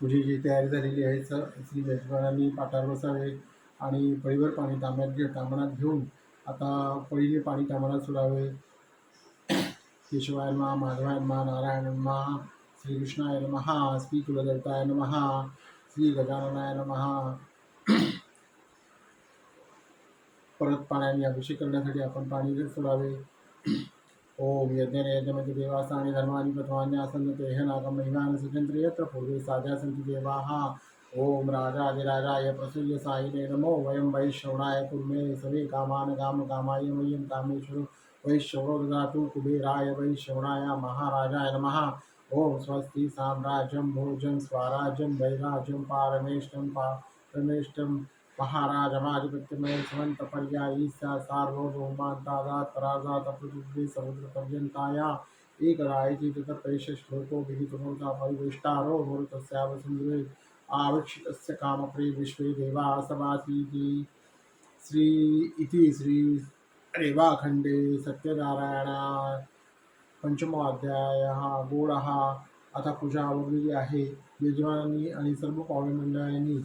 पूजेची तयारी झालेली आहे. श्री यजमानांनी पाटावर बसावे आणि पळीवर पाणी तांबणात घेऊन आता पळीने पाणी तांबणात सोडावे. केशवाय नमः, माधवाय नमः, नारायण नमः, श्रीकृष्णाय नमः, श्री कुलदेवताय नमः, श्री गजाननाय नमः. परत पाण्याने अभिषेक करण्यासाठी आपण पाणी सोडावे. ओम यज्ञ यज्ञमध्ये देवास आणि धर्मानी प्रथमान्या सन्नते हे नागम महिमान सुचंत्र यत्र पूर्वे साध्या सन्ति देवाः. ओम राजाधिराजाय प्रसूय साईने नमो वयं वैश्रवणाय कुर्मे सवे कामान काम कामाय मह्यं कामेश्वरो वैश्रवणो ददातु कुबेराय वैश्रवणाय महाराजाय नमः. ओम स्वस्ति साम्राज्यं भोजं स्वराज्यं वैराज्यं पारमेष्टं महाराजमाधिपत्यमय समंतपर्यायी सार्वभौमांतादात पराजात पृथ्वी समुद्रपर्यंताया एकरायति तत प्रेष श्लोको विहितमोता परिवेष्टारो मरुतस्यावसुन्दरे आवीक्षितस्य कामप्रे विश्वे देवा सभासीति. श्री इति श्री रेवाखंडे सत्यनारायण पंचमोऽध्यायः गोडः. आता पूजा आवरलेली आहे. यजमानांनी आणि सर्व पाहुणे मंडळांनी